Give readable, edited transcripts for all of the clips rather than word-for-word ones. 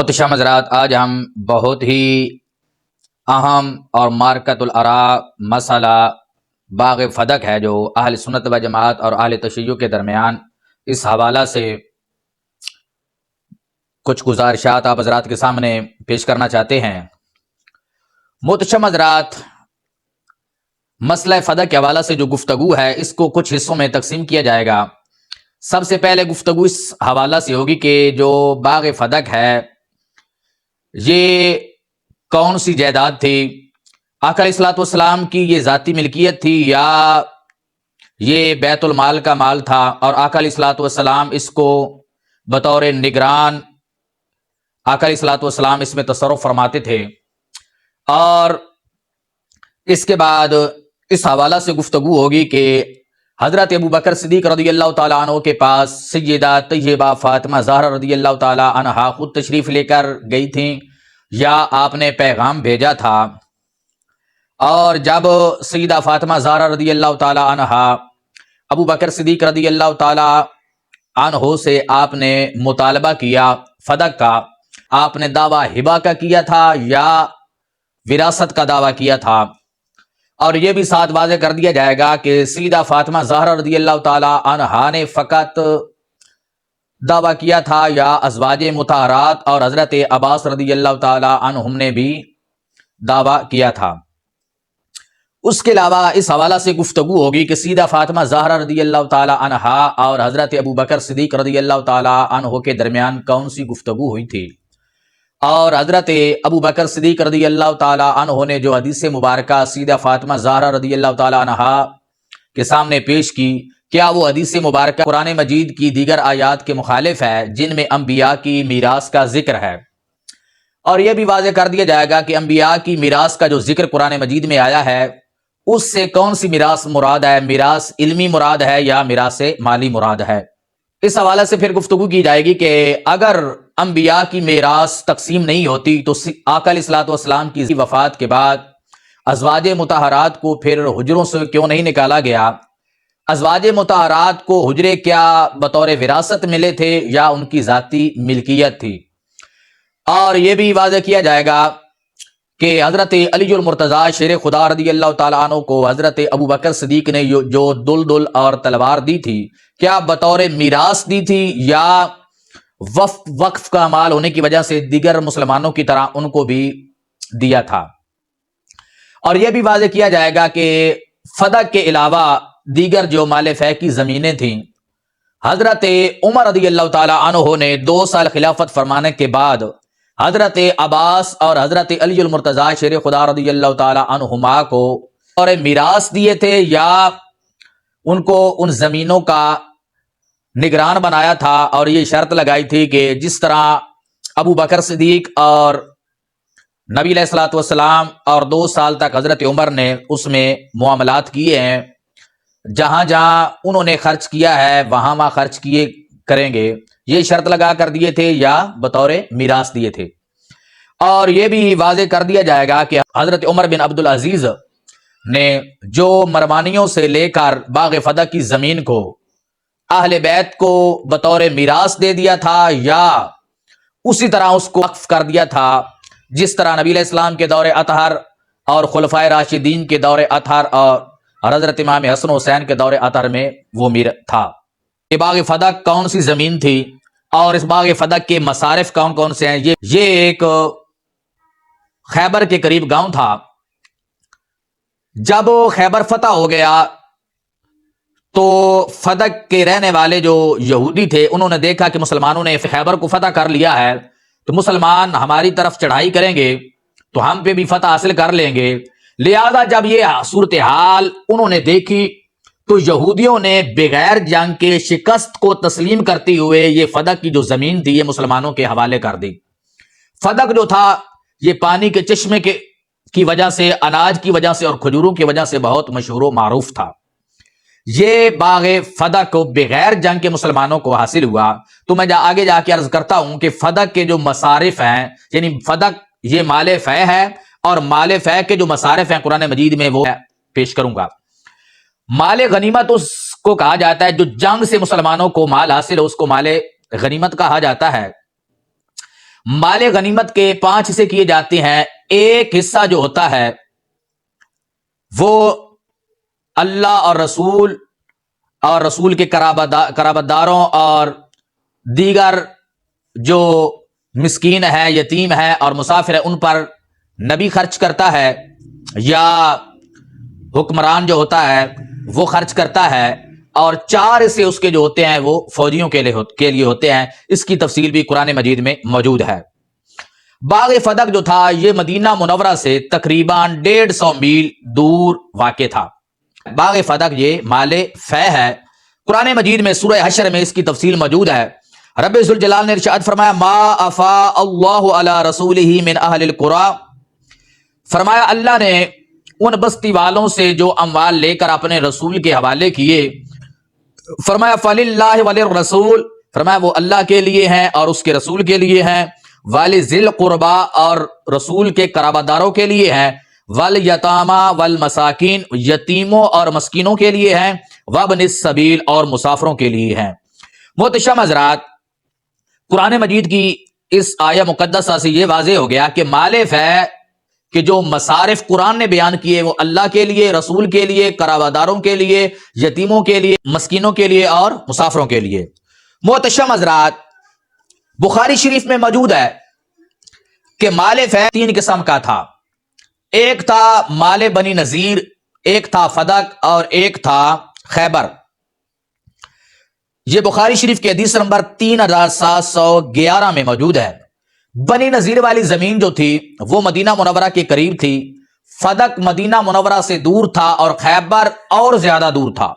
محتشم حضرات، آج ہم بہت ہی اہم اور مارکت الارا مسئلہ باغ فدق ہے جو اہل سنت و جماعت اور اہل تشیع کے درمیان، اس حوالہ سے کچھ گزارشات آپ حضرات کے سامنے پیش کرنا چاہتے ہیں۔ محتشم حضرات، مسئلہ فدق کے حوالہ سے جو گفتگو ہے اس کو کچھ حصوں میں تقسیم کیا جائے گا۔ سب سے پہلے گفتگو اس حوالہ سے ہوگی کہ جو باغ فدق ہے یہ کون سی جائیداد تھی؟ آقا علیہ الصلوۃ والسلام کی یہ ذاتی ملکیت تھی یا یہ بیت المال کا مال تھا؟ اور آقا علیہ الصلوۃ والسلام اس کو بطور نگران آقا علیہ الصلوۃ والسلام اس میں تصرف فرماتے تھے۔ اور اس کے بعد اس حوالہ سے گفتگو ہوگی کہ حضرت ابو بکر صدیق رضی اللہ تعالیٰ عنہ کے پاس سیدہ طیبہ فاطمہ زہرا رضی اللہ تعالیٰ عنہا خود تشریف لے کر گئی تھیں یا آپ نے پیغام بھیجا تھا؟ اور جب سیدہ فاطمہ زہرا رضی اللہ تعالیٰ عنہا ابو بکر صدیق رضی اللہ تعالیٰ عنہ سے آپ نے مطالبہ کیا فدق کا، آپ نے دعویٰ ہبہ کا کیا تھا یا وراثت کا دعویٰ کیا تھا؟ اور یہ بھی ساتھ واضح کر دیا جائے گا کہ سیدہ فاطمہ زہرا رضی اللہ تعالیٰ عنہا نے فقط دعویٰ کیا تھا یا ازواج مطہرات اور حضرت عباس رضی اللہ تعالیٰ عنہم نے بھی دعویٰ کیا تھا؟ اس کے علاوہ اس حوالہ سے گفتگو ہوگی کہ سیدہ فاطمہ زہرا رضی اللہ تعالیٰ عنہا اور حضرت ابو بکر صدیق رضی اللہ تعالیٰ عنہ کے درمیان کون سی گفتگو ہوئی تھی، اور حضرت ابو بکر صدیق رضی اللہ تعالیٰ عنہ نے جو حدیث مبارکہ سیدہ فاطمہ زہرا رضی اللہ تعالیٰ عنہا کے سامنے پیش کی، کیا وہ حدیث مبارکہ قرآن مجید کی دیگر آیات کے مخالف ہے جن میں انبیاء کی میراث کا ذکر ہے؟ اور یہ بھی واضح کر دیا جائے گا کہ انبیاء کی میراث کا جو ذکر قرآن مجید میں آیا ہے اس سے کون سی میراث مراد ہے؟ میراث علمی مراد ہے یا میراث مالی مراد ہے؟ اس حوالے سے پھر گفتگو کی جائے گی کہ اگر انبیاء کی میراث تقسیم نہیں ہوتی تو آقا علیہ الصلوۃ والسلام کی وفات کے بعد ازواج مطہرات کو پھر حجروں سے کیوں نہیں نکالا گیا؟ ازواج مطہرات کو حجرے کیا بطور وراثت ملے تھے یا ان کی ذاتی ملکیت تھی؟ اور یہ بھی واضح کیا جائے گا کہ حضرت علی المرتضیٰ شیر خدا رضی اللہ تعالیٰ عنہ کو حضرت ابو بکر صدیق نے جو دل اور تلوار دی تھی، کیا بطور میراث دی تھی یا وقف کا مال ہونے کی وجہ سے دیگر مسلمانوں کی طرح ان کو بھی دیا تھا؟ اور یہ بھی واضح کیا جائے گا کہ فدق کے علاوہ دیگر جو مال فہ کی زمینیں تھیں، حضرت عمر رضی اللہ تعالیٰ عنہ نے 2 سال خلافت فرمانے کے بعد حضرت عباس اور حضرت علی المرتضیٰ شیر خدا رضی اللہ تعالیٰ عنہما کو اور میراث دیے تھے یا ان کو ان زمینوں کا نگران بنایا تھا، اور یہ شرط لگائی تھی کہ جس طرح ابو بکر صدیق اور نبی علیہ الصلوۃ والسلام اور 2 سال تک حضرت عمر نے اس میں معاملات کیے ہیں، جہاں جہاں انہوں نے خرچ کیا ہے وہاں خرچ کیے کریں گے، یہ شرط لگا کر دیے تھے یا بطور میراث دیے تھے؟ اور یہ بھی واضح کر دیا جائے گا کہ حضرت عمر بن عبدالعزیز نے جو مرمانیوں سے لے کر باغ فدق کی زمین کو اہل بیت کو بطور میراث دے دیا تھا یا اسی طرح اس کو وقف کر دیا تھا جس طرح نبی علیہ السلام کے دور اطہر اور خلفائے راشدین کے دور اطہر اور حضرت امام حسن حسین کے دور اطہر میں وہ تھا؟ یہ باغ فدق کون سی زمین تھی اور اس باغ فدق کے مصارف کون کون سے ہیں؟ یہ ایک خیبر کے قریب گاؤں تھا۔ جب خیبر فتح ہو گیا تو فدق کے رہنے والے جو یہودی تھے انہوں نے دیکھا کہ مسلمانوں نے خیبر کو فتح کر لیا ہے تو مسلمان ہماری طرف چڑھائی کریں گے تو ہم پہ بھی فتح حاصل کر لیں گے، لہذا جب یہ صورتحال انہوں نے دیکھی تو یہودیوں نے بغیر جنگ کے شکست کو تسلیم کرتے ہوئے یہ فدق کی جو زمین تھی یہ مسلمانوں کے حوالے کر دی۔ فدق جو تھا یہ پانی کے چشمے کی وجہ سے، اناج کی وجہ سے اور کھجوروں کی وجہ سے بہت مشہور و معروف تھا۔ یہ باغ فدق کو بغیر جنگ کے مسلمانوں کو حاصل ہوا۔ تو میں آگے جا کے عرض کرتا ہوں کہ فدق کے جو مصارف ہیں، یعنی فدق یہ مال فہ ہے اور مال فہ کے جو مصارف ہیں قرآن مجید میں وہ پیش کروں گا۔ مال غنیمت اس کو کہا جاتا ہے جو جنگ سے مسلمانوں کو مال حاصل ہو، اس کو مال غنیمت کہا جاتا ہے۔ مال غنیمت کے 5 حصے کیے جاتے ہیں. ایک حصہ جو ہوتا ہے وہ اللہ اور رسول کے قرابت داروں اور دیگر جو مسکین ہے، یتیم ہے اور مسافر ہے ان پر نبی خرچ کرتا ہے، یا حکمران جو ہوتا ہے وہ خرچ کرتا ہے، اور 4 حصے اس کے جو ہوتے ہیں وہ فوجیوں کے لیے ہوتے ہیں. اس کی تفصیل بھی قرآن مجید میں موجود ہے. باغ فدق جو تھا یہ مدینہ منورہ سے تقریباً 150 میل دور واقع تھا. باغ فدق یہ مال فے ہے. قرآن مجید میں سورہ حشر میں اس کی تفصیل موجود ہے. رب ذوالجلال نے ارشاد فرمایا ما افاء اللہ علی رسولہ من اہل القری، فرمایا اللہ نے ان بستی والوں سے جو اموال لے کر اپنے رسول کے حوالے کیے، فرمایا فللہ وللرسول، فرمایا وہ اللہ کے لیے ہیں اور اس کے رسول کے لیے ہیں، ولذی القربا اور رسول کے قرابت داروں کے لیے ہیں، والیتامی والمساکین یتیموں اور مسکینوں کے لیے ہیں، وابن السبیل اور مسافروں کے لیے ہیں. محترم حضرات، قرآن مجید کی اس آیہ مقدسہ سے یہ واضح ہو گیا کہ مال فے کہ جو مصارف قرآن نے بیان کیے وہ اللہ کے لیے، رسول کے لیے، قرابت داروں کے لیے، یتیموں کے لیے، مسکینوں کے لیے اور مسافروں کے لیے. محترم حضرات، بخاری شریف میں موجود ہے کہ مال فے 3 قسم کا تھا. ایک تھا مال بنی نذیر، ایک تھا فدق اور ایک تھا خیبر. یہ بخاری شریف کی حدیث نمبر 3711 میں موجود ہے. بنی نذیر والی زمین جو تھی وہ مدینہ منورہ کے قریب تھی، فدق مدینہ منورہ سے دور تھا اور خیبر اور زیادہ دور تھا.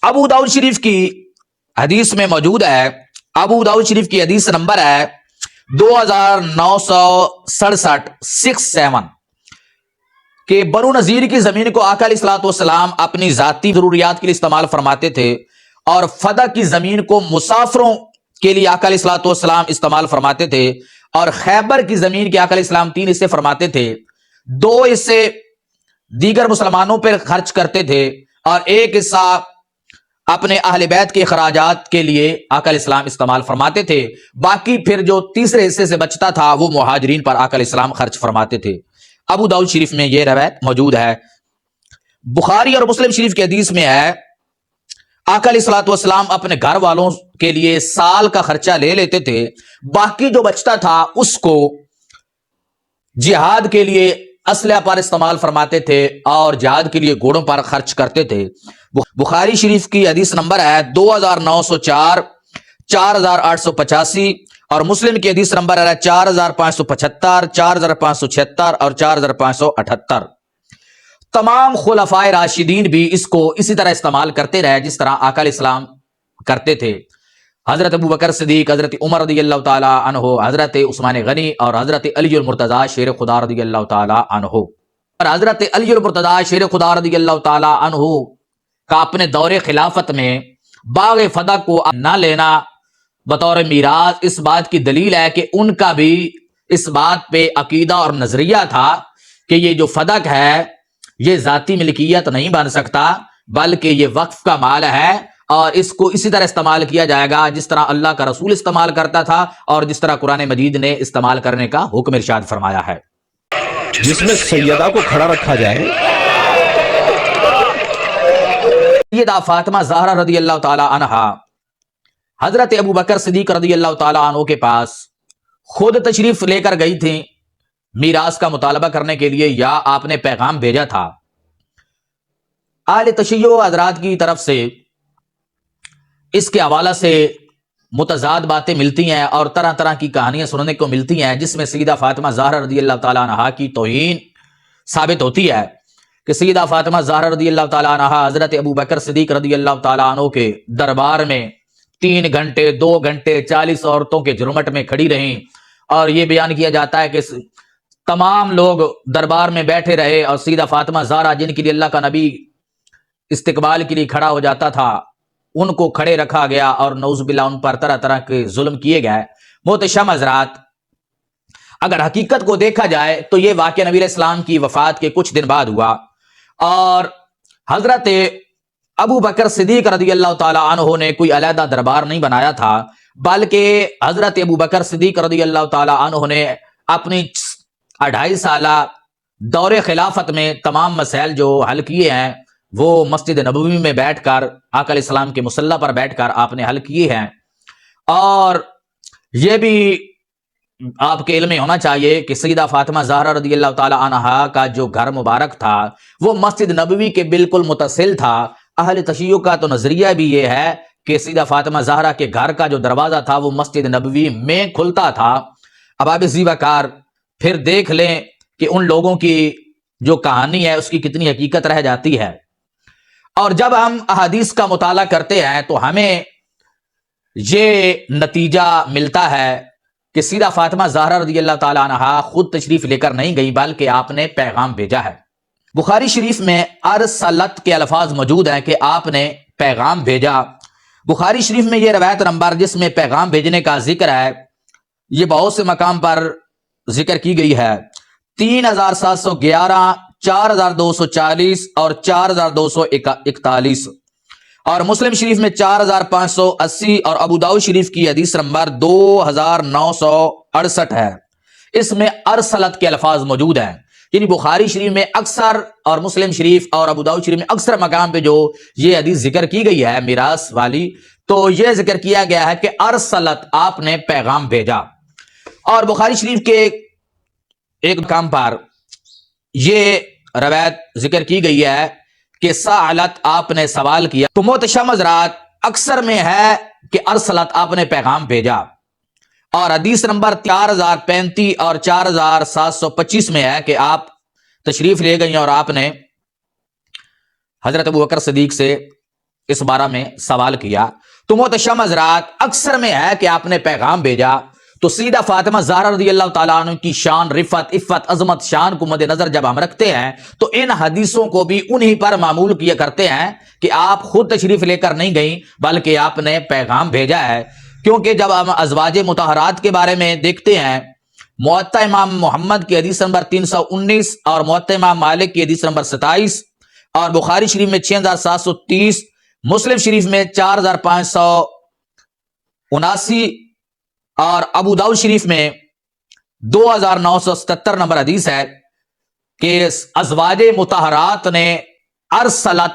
ابو داؤد شریف کی حدیث میں موجود ہے، ابو داؤد شریف کی حدیث نمبر ہے 2967 کہ بنو نذیر کی زمین کو آقا علیہ الصلوۃ والسلام اپنی ذاتی ضروریات کے لیے استعمال فرماتے تھے، اور فدق کی زمین کو مسافروں کے لیے آقا علیہ الصلوۃ والسلام استعمال فرماتے تھے، اور خیبر کی زمین کے آقا علیہ السلام 3 حصے فرماتے تھے. 2 حصے دیگر مسلمانوں پر خرچ کرتے تھے اور 1 حصہ اپنے اہل بیت کے اخراجات کے لیے آقا علیہ السلام استعمال فرماتے تھے. باقی پھر جو تیسرے حصے سے بچتا تھا وہ مہاجرین پر آقا علیہ السلام خرچ فرماتے تھے. ابو داؤد شریف میں یہ روایت موجود ہے. بخاری اور مسلم شریف کی حدیث میں ہے آقا علیہ الصلوۃ والسلام اپنے گھر والوں کے لیے سال کا خرچہ لے لیتے تھے، باقی جو بچتا تھا اس کو جہاد کے لیے اسلحہ پر استعمال فرماتے تھے اور جہاد کے لیے گھوڑوں پر خرچ کرتے تھے. بخاری شریف کی حدیث نمبر ہے 2904، 4885، اور مسلم کی حدیث نمبر ہے 4575، 4576 اور 4578. تمام خلفائے راشدین بھی اس کو اسی طرح استعمال کرتے رہے جس طرح آقا علیہ السلام کرتے تھے. حضرت ابو بکر صدیق، حضرت عمر رضی اللہ تعالی عنہ، حضرت عثمان غنی اور حضرت علی المرتضی شیر خدا رضی اللہ تعالی عنہ. اور حضرت علی المرتضی شیر خدا رضی اللہ تعالی عنہ کا اپنے دور خلافت میں باغ فدق کو نہ لینا بطور میراث اس بات کی دلیل ہے کہ ان کا بھی اس بات پہ عقیدہ اور نظریہ تھا کہ یہ جو فدق ہے یہ ذاتی ملکیت نہیں بن سکتا، بلکہ یہ وقف کا مال ہے اور اس کو اسی طرح استعمال کیا جائے گا جس طرح اللہ کا رسول استعمال کرتا تھا اور جس طرح قرآن مجید نے استعمال کرنے کا حکم ارشاد فرمایا ہے. جس میں سیدہ کو کھڑا رکھا جائے. سیدہ فاطمہ زہرا رضی اللہ تعالی عنہا حضرت ابو بکر صدیق رضی اللہ تعالی عنہ کے پاس خود تشریف لے کر گئی تھیں میراث کا مطالبہ کرنے کے لیے، یا آپ نے پیغام بھیجا تھا. اہل تشیع حضرات کی طرف سے اس کے حوالہ سے متضاد باتیں ملتی ہیں اور طرح طرح کی کہانیاں سننے کو ملتی ہیں جس میں سیدہ فاطمہ زہرا رضی اللہ تعالی عنہا کی توہین ثابت ہوتی ہے کہ سیدہ فاطمہ زہرا رضی اللہ تعالی عنہا حضرت ابو بکر صدیق رضی اللہ تعالی عنہ کے دربار میں 3 گھنٹے 2 گھنٹے 40 عورتوں کے جرمٹ میں کھڑی رہیں، اور یہ بیان کیا جاتا ہے کہ تمام لوگ دربار میں بیٹھے رہے اور سیدہ فاطمہ زہرا جن کے لیے اللہ کا نبی استقبال کے لیے کھڑا ہو جاتا تھا ان کو کھڑے رکھا گیا اور نعوذ باللہ ان پر طرح طرح کے ظلم کیے گئے. محترم حضرات، اگر حقیقت کو دیکھا جائے تو یہ واقعہ نبی علیہ السلام کی وفات کے کچھ دن بعد ہوا، اور حضرت ابو بکر صدیق رضی اللہ تعالی عنہ نے کوئی علیحدہ دربار نہیں بنایا تھا، بلکہ حضرت ابو بکر صدیق رضی اللہ تعالی عنہ نے اپنی 2.5 سالہ دور خلافت میں تمام مسائل جو حل کیے ہیں وہ مسجد نبوی میں بیٹھ کر آقا علیہ السلام کے مصلی پر بیٹھ کر آپ نے حل کیے ہیں۔ اور یہ بھی آپ کے علم میں ہونا چاہیے کہ سیدہ فاطمہ زہرا رضی اللہ تعالی عنہا کا جو گھر مبارک تھا وہ مسجد نبوی کے بالکل متصل تھا۔ اہل تشیع کا تو نظریہ بھی یہ ہے کہ سیدہ فاطمہ زہرا کے گھر کا جو دروازہ تھا وہ مسجد نبوی میں کھلتا تھا۔ اب آپ زیبا کار پھر دیکھ لیں کہ ان لوگوں کی جو کہانی ہے اس کی کتنی حقیقت رہ جاتی ہے۔ اور جب ہم احادیث کا مطالعہ کرتے ہیں تو ہمیں یہ نتیجہ ملتا ہے کہ سیدہ فاطمہ زہرا رضی اللہ تعالی عنہا خود تشریف لے کر نہیں گئی بلکہ آپ نے پیغام بھیجا ہے۔ بخاری شریف میں ارسلت کے الفاظ موجود ہیں کہ آپ نے پیغام بھیجا۔ بخاری شریف میں یہ روایت نمبر جس میں پیغام بھیجنے کا ذکر ہے یہ بہت سے مقام پر ذکر کی گئی ہے، 3711، 4240 اور 4241، اور مسلم شریف میں 4580 اور ابو داؤد شریف کی حدیث نمبر 2968 ہے۔ اس میں ارسلت کے الفاظ موجود ہیں، یعنی بخاری شریف میں اکثر اور مسلم شریف اور ابو داؤد شریف میں اکثر مقام پہ جو یہ حدیث ذکر کی گئی ہے میراث والی، تو یہ ذکر کیا گیا ہے کہ ارسلت آپ نے پیغام بھیجا۔ اور بخاری شریف کے ایک مقام پر یہ روایت ذکر کی گئی ہے کہ سالت آپ نے سوال کیا، تو محتشم حضرات اکثر میں ہے کہ ارسلت آپ نے پیغام بھیجا، اور حدیث نمبر 4035 اور 4725 میں ہے کہ آپ تشریف لے گئی اور آپ نے حضرت ابو بکر صدیق سے اس بارے میں سوال کیا۔ تو محتشم حضرات اکثر میں ہے کہ آپ نے پیغام بھیجا۔ تو سیدہ فاطمہ زہرا رضی اللہ تعالیٰ عنہ کی شان، رفت، عفت، عظمت، شان کو مد نظر جب ہم رکھتے ہیں تو ان حدیثوں کو بھی انہی پر معمول کیا کرتے ہیں کہ آپ خود تشریف لے کر نہیں گئیں بلکہ آپ نے پیغام بھیجا ہے۔ کیونکہ جب ہم ازواج مطہرات کے بارے میں دیکھتے ہیں، موطا امام محمد کی حدیث نمبر 319 اور موطا امام مالک کی حدیث نمبر 27 اور بخاری شریف میں 6730، مسلم شریف میں 4579 اور ابو داؤد شریف میں 2977 نمبر حدیث ہے کہ ازواج مطہرات نے ارسلت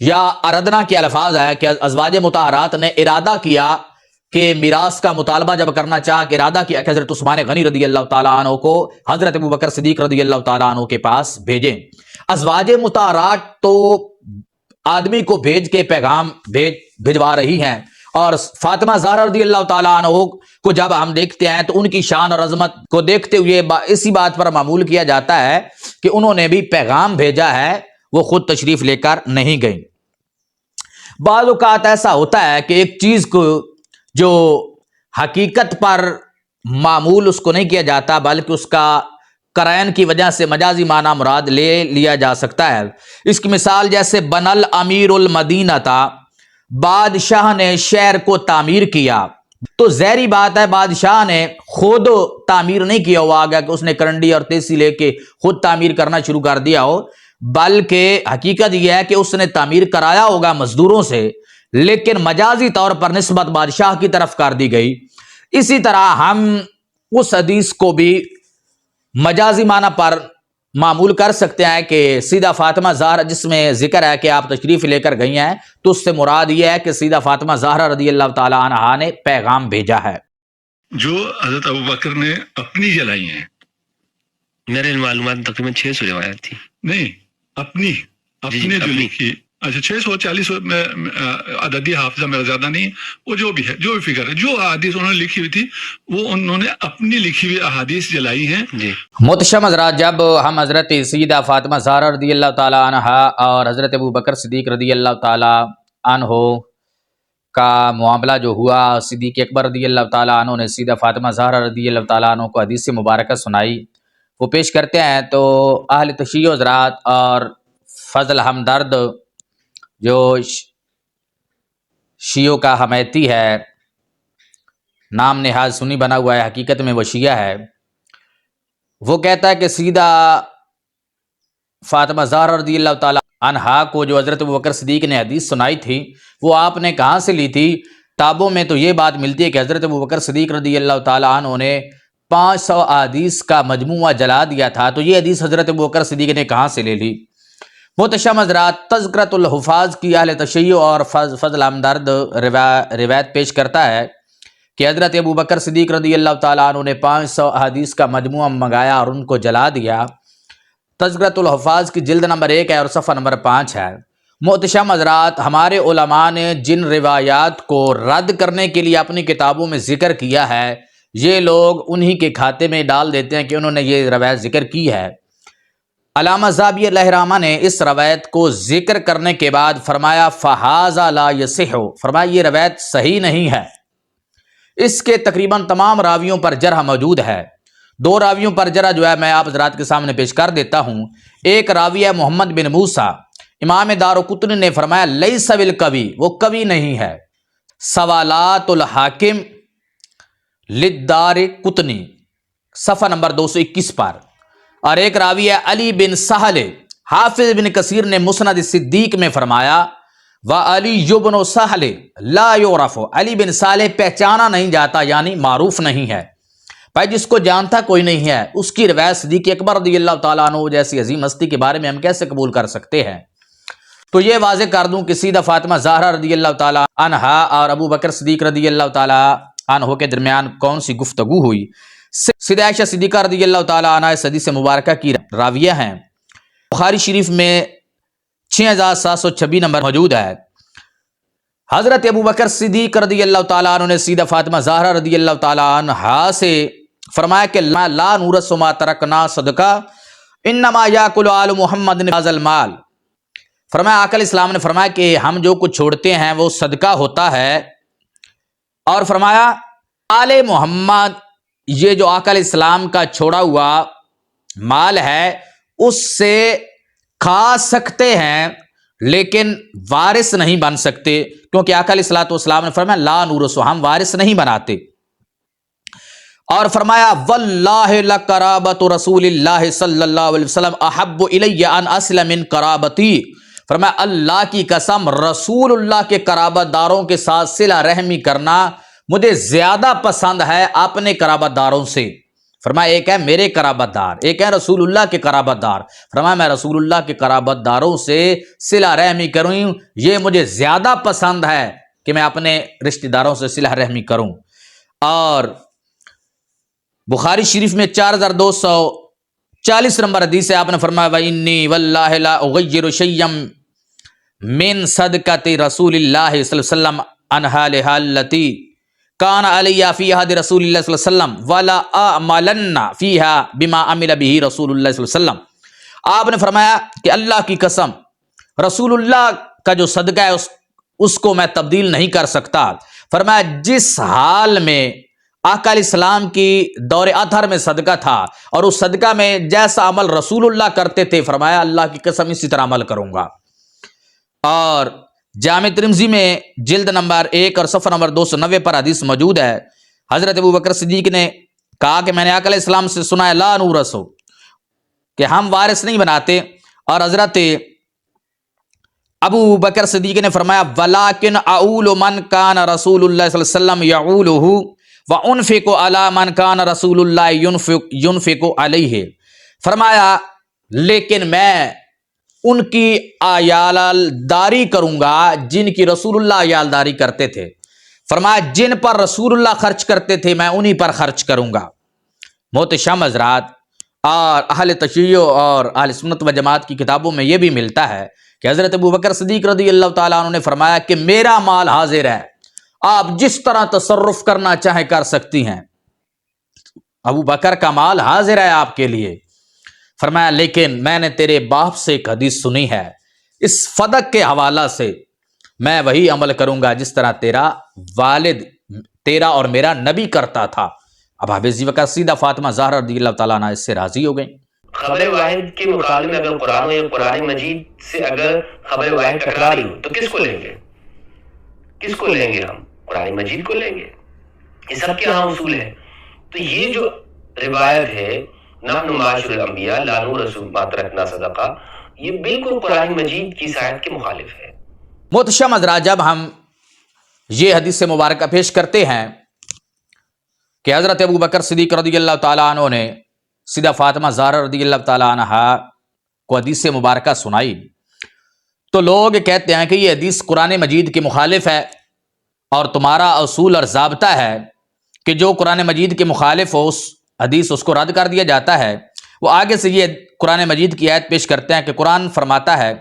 یا اردنا کے الفاظ ہے کہ ازواج مطہرات نے ارادہ کیا کہ میراث کا مطالبہ جب کرنا چاہا کہ ارادہ کیا کہ حضرت عثمان غنی رضی اللہ تعالیٰ عنہ کو حضرت ابو بکر صدیق رضی اللہ تعالیٰ عنہ کے پاس بھیجیں۔ ازواج مطہرات تو آدمی کو بھیج کے پیغام بھجوا رہی ہیں، اور فاطمہ زہرا رضی اللہ تعالیٰ عنہ کو جب ہم دیکھتے ہیں تو ان کی شان اور عظمت کو دیکھتے ہوئے اسی بات پر معمول کیا جاتا ہے کہ انہوں نے بھی پیغام بھیجا ہے، وہ خود تشریف لے کر نہیں گئیں۔ بعض اوقات ایسا ہوتا ہے کہ ایک چیز کو جو حقیقت پر معمول اس کو نہیں کیا جاتا بلکہ اس کا قرائن کی وجہ سے مجازی معنی مراد لے لیا جا سکتا ہے۔ اس کی مثال جیسے بنل امیر المدینہ تھا، بادشاہ نے شہر کو تعمیر کیا، تو ظاہری بات ہے بادشاہ نے خود تعمیر نہیں کیا ہوا آگیا کہ اس نے کرنڈی اور تیسی لے کے خود تعمیر کرنا شروع کر دیا ہو، بلکہ حقیقت یہ ہے کہ اس نے تعمیر کرایا ہوگا مزدوروں سے، لیکن مجازی طور پر نسبت بادشاہ کی طرف کر دی گئی۔ اسی طرح ہم اس حدیث کو بھی مجازی معنی پر معمول کر سکتے ہیں کہ سیدہ فاطمہ زہرا جس میں ذکر ہے کہ آپ تشریف لے کر گئی ہیں، تو اس سے مراد یہ ہے کہ سیدہ فاطمہ زہرا رضی اللہ تعالی عنہا نے پیغام بھیجا ہے۔ جو حضرت ابو بکر نے اپنی جلائی ہیں، میرے معلومات میں تقریباً 600 روایت تھی۔ نہیں اپنی جو اپنی۔ لکھی، اچھا 640 میں عددی حافظہ میرا زیادہ نہیں، وہ جو بھی ہے، جو بھی فکر ہے، جو احادیث انہوں نے لکھی ہوئی تھی وہ انہوں نے اپنی لکھی ہوئی احادیث جلائی ہیں۔ جی محتشم حضرات، جب ہم حضرت سیدہ فاطمہ زہرا رضی اللہ تعالی عنہا اور حضرت ابو بکر صدیق رضی اللہ تعالی عنہ کا معاملہ جو ہوا، صدیق اکبر رضی اللہ تعالی عنہ نے سیدہ فاطمہ زہرا رضی اللہ تعالی عنہ کو حدیث مبارکہ سنائی، وہ پیش کرتے ہیں۔ تو اہل تشیع حضرات اور فضل ہمدرد جو شیعوں کا حمیتی ہے، نام نہاد سنی بنا ہوا ہے، حقیقت میں وہ شیعہ ہے، وہ کہتا ہے کہ سیدہ فاطمہ زہرا رضی اللہ تعالی عنہا کو جو حضرت ابو بکر صدیق نے حدیث سنائی تھی وہ آپ نے کہاں سے لی تھی؟ کتابوں میں تو یہ بات ملتی ہے کہ حضرت ابوبکر صدیق رضی اللہ تعالیٰ عنہ نے 500 احادیث کا مجموعہ جلا دیا تھا. تو یہ حدیث حضرت ابوبکر صدیق نے کہاں سے لے لی؟ محتشم حضرات، تذکرۃ الحفاظ کی اہل تشیع اور فضل ہمدرد روایت پیش کرتا ہے کہ حضرت ابوبکر صدیق رضی اللہ تعالیٰ عنہ نے 500 احادیث کا مجموعہ منگایا اور ان کو جلا دیا. تذکرۃ الحفاظ کی جلد نمبر 1 ہے اور صفحہ نمبر 5 ہے. محتشم حضرات، ہمارے علماء نے جن روایات کو رد کرنے کے لیے اپنی کتابوں میں ذکر کیا ہے، یہ لوگ انہی کے کھاتے میں ڈال دیتے ہیں کہ انہوں نے یہ روایت ذکر کی ہے. علامہ ذہبی علیہ رحمہ نے اس روایت کو ذکر کرنے کے بعد فرمایا فہذا لا یصح، فرمایا یہ روایت صحیح نہیں ہے. اس کے تقریباً تمام راویوں پر جرح موجود ہے. 2 راویوں پر جرح جو ہے میں آپ حضرات کے سامنے پیش کر دیتا ہوں. ایک راوی ہے محمد بن موسیٰ. امام دارقطنی نے فرمایا لیس بالقوی، وہ قوی نہیں ہے. سوالات الحاکم للدارقطنی صفحہ نمبر 221 پر. اور ایک راوی ہے علی بن سہل. حافظ بن کثیر نے مسند صدیق میں فرمایا وعلی بن سہل لا یعرف، علی بن سہل پہچانا نہیں جاتا، یعنی معروف نہیں ہے. بھائی جس کو جانتا کوئی نہیں ہے، اس کی روایت صدیق اکبر رضی اللہ تعالیٰ عنہ جیسی عظیم ہستی کے بارے میں ہم کیسے قبول کر سکتے ہیں؟ تو یہ واضح کر دوں کہ سیدہ فاطمہ زہرا رضی اللہ تعالیٰ عنہا اور ابو بکر صدیق رضی اللہ تعالیٰ عنہ کے درمیان کون سی گفتگو ہوئی. سیدہ عائشہ صدیقہ رضی اللہ تعالیٰ عنہ اس حدیث مبارکہ کی راویہ ہیں. بخاری شریف میں 6726 نمبر موجود ہے. حضرت ابو بکر صدیق رضی اللہ تعالیٰ عنہ نے سیدہ فاطمہ زہرا رضی اللہ تعالیٰ عنہا سے فرمایا کہ لا نورث ما ترکنا صدقہ انما یاکل آل محمد ھذا المال. فرمایا آقا علیہ السلام نے فرمایا کہ ہم جو کچھ چھوڑتے ہیں وہ صدقہ ہوتا ہے، اور فرمایا آل محمد یہ جو آقا علیہ السلام کا چھوڑا ہوا مال ہے اس سے کھا سکتے ہیں لیکن وارث نہیں بن سکتے، کیونکہ آقا علیہ السلام نے فرمایا لا نورث، ہم وارث نہیں بناتے. اور فرمایا واللہ لقرابۃ رسول اللہ صلی اللہ علیہ وسلم احب الی ان اصل من قرابتی. فرمایا اللہ کی قسم رسول اللہ کے قرابت داروں کے ساتھ صلہ رحمی کرنا مجھے زیادہ پسند ہے اپنے قرابت داروں سے. فرمایا ایک ہے میرے قرابت دار، ایک ہے رسول اللہ کے قرابت دار. فرمایا میں رسول اللہ کے قرابت داروں سے صلہ رحمی کروں، یہ مجھے زیادہ پسند ہے کہ میں اپنے رشتہ داروں سے صلہ رحمی کروں. اور بخاری شریف میں 4240 نمبر حدیث ہے، آپ نے فرمایا وَإِنِّي وَاللَّهِ لَا أُغَيِّرُ شَيْئًا مِّن صَدْقَةِ رَسُولِ اللَّهِ صلی اللہ علیہ وسلم عَنْهَا الَّتِي كَانَ عَلَيَّ فِي عَهْدِ رَسُولِ اللَّهِ صلی اللہ علیہ وسلم وَلَا أَعْمَلَنَّ فِيهَا بِمَا عَمِلَ بِهِ رَسُولُ اللَّهِ صلی اللہ علیہ وسلم. آپ نے فرمایا کہ اللہ کی قسم رسول اللہ کا جو صدقہ ہے اس کو میں تبدیل نہیں کر سکتا. فرمایا جس حال میں آقا علیہ السلام کی دور اطہر میں صدقہ تھا اور اس صدقہ میں جیسا عمل رسول اللہ کرتے تھے، فرمایا اللہ کی قسم اسی طرح عمل کروں گا. اور جامع ترمذی میں جلد نمبر 1 اور صفحہ نمبر 290 پر حدیث موجود ہے. حضرت ابو بکر صدیق نے کہا کہ میں نے آقا علیہ السلام سے سنا ہے لا نورث، کہ ہم وارث نہیں بناتے. اور حضرت ابو بکر صدیق نے فرمایا ولیکن اعول من کان رسول اللہ صلی اللہ علیہ وسلم یعولہ وَأُنْفِقُ عَلَى مَنْ كَانَ رَسُولُ اللَّهِ يُنْفِقُ عَلَيْهِ. فرمایا لیکن میں ان کی عیالداری کروں گا جن کی رسول اللہ عیالداری کرتے تھے. فرمایا جن پر رسول اللہ خرچ کرتے تھے میں انہی پر خرچ کروں گا. محتشم حضرات، اور اہل تشیع اور اہل سنت و جماعت کی کتابوں میں یہ بھی ملتا ہے کہ حضرت ابو بکر صدیق رضی اللہ تعالیٰ عنہ نے فرمایا کہ میرا مال حاضر ہے، آپ جس طرح تصرف کرنا چاہیں کر سکتی ہیں. ابو بکر کا مال حاضر ہے آپ کے لیے. فرمایا لیکن میں نے تیرے باپ سے ایک حدیث سنی ہے، اس فدق کے حوالہ سے میں وہی عمل کروں گا جس طرح تیرا والد تیرا اور میرا نبی کرتا تھا. اب حافظ وقت سیدہ فاطمہ زہرا رضی اللہ تعالیٰ عنہ اس سے راضی ہو گئیں. خبر واحد کے مقابلے میں اگر قرآن یا قرآن مجید سے اگر خبر واحد ٹکرا رہی ہو تو کس کو لیں گے؟ کس کو لیں گے؟ ہم قرآن مجید کو لیں گے. یہ سب کے یہاں اصول ہے. تو یہ جو روایت ہے نحن معاشر الانبیاء لا نورث ما ترکنا صدقہ، یہ بالکل قرآن مجید کی آیت کے مخالف ہے. محتشم حضرات، جب ہم یہ حدیث مبارکہ پیش کرتے ہیں کہ حضرت ابو بکر صدیق رضی اللہ تعالیٰ عنہ نے سیدہ فاطمہ زہرا رضی اللہ تعالیٰ عنہ کو حدیث مبارکہ سنائی تو لوگ کہتے ہیں کہ یہ حدیث قرآن مجید کے مخالف ہے، اور تمہارا اصول اور ضابطہ ہے کہ جو قرآن مجید کے مخالف ہو اس حدیث اس کو رد کر دیا جاتا ہے۔ وہ آگے سے یہ قرآن مجید کی آیت پیش کرتے ہیں کہ قرآن فرماتا ہے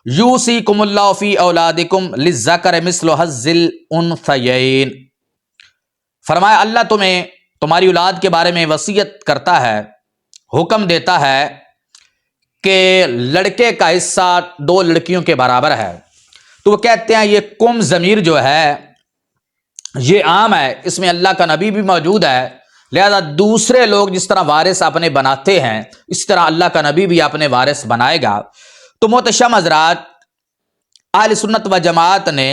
یوصیکم اللہ فی اولادکم للذکر مثل حظ الانثیین، فرمایا اللہ تمہیں تمہاری اولاد کے بارے میں وصیت کرتا ہے، حکم دیتا ہے کہ لڑکے کا حصہ دو لڑکیوں کے برابر ہے۔ تو وہ کہتے ہیں یہ کم ضمیر جو ہے یہ عام ہے، اس میں اللہ کا نبی بھی موجود ہے، لہذا دوسرے لوگ جس طرح وارث اپنے بناتے ہیں اس طرح اللہ کا نبی بھی اپنے وارث بنائے گا۔ تو محتشم حضرات، اہل سنت و جماعت نے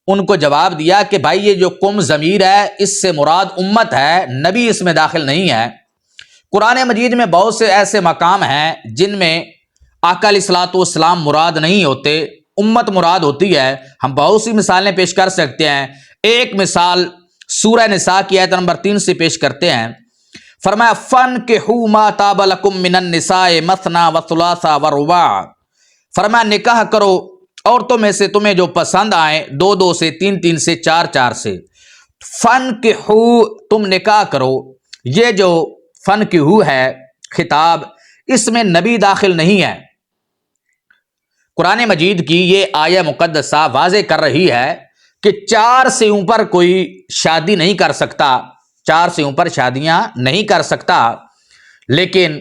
ان کو جواب دیا کہ بھائی یہ جو کم ضمیر ہے اس سے مراد امت ہے، نبی اس میں داخل نہیں ہے۔ قرآن مجید میں بہت سے ایسے مقام ہیں جن میں آقا علیہ الصلوۃ والسلام مراد نہیں ہوتے، امت مراد ہوتی ہے۔ ہم بہت سی مثالیں پیش کر سکتے ہیں۔ ایک مثال سورہ نساء کی آیت نمبر 3 سے پیش کرتے ہیں، فرمایا فَانْكِحُوا مَا طَابَ لَكُم مِّنَ النِّسَاءِ مَثْنَىٰ وَثُلَاثَ وَرُبَاعَ، فرمایا نکاح کرو عورتوں میں سے تمہیں جو پسند آئیں، 2 سے 3 سے 4 سے۔ فَانْكِحُوا، تم نکاح کرو، یہ جو فَانْكِحُوا ہے خطاب، اس میں نبی داخل نہیں ہے۔ قرآن مجید کی یہ آیہ مقدسہ واضح کر رہی ہے کہ 4 سے اوپر کوئی شادی نہیں کر سکتا، 4 سے اوپر شادیاں نہیں کر سکتا، لیکن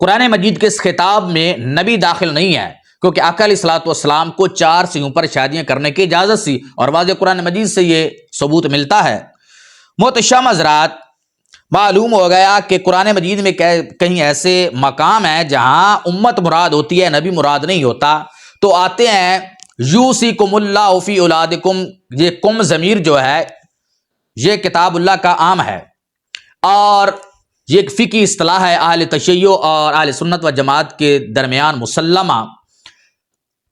قرآن مجید کے اس خطاب میں نبی داخل نہیں ہے، کیونکہ آقا علیہ الصلوۃ والسلام کو 4 سے اوپر شادیاں کرنے کی اجازت سی، اور واضح قرآن مجید سے یہ ثبوت ملتا ہے۔ محتشم حضرات، معلوم ہو گیا کہ قرآن مجید میں کہیں ایسے مقام ہیں جہاں امت مراد ہوتی ہے، نبی مراد نہیں ہوتا۔ تو آتے ہیں یوصیکم اللہ فی اولادکم، یہ کم ضمیر جو ہے یہ کتاب اللہ کا عام ہے، اور یہ ایک فقہی اصطلاح ہے اہل تشیع اور اہل سنت و جماعت کے درمیان مسلمہ،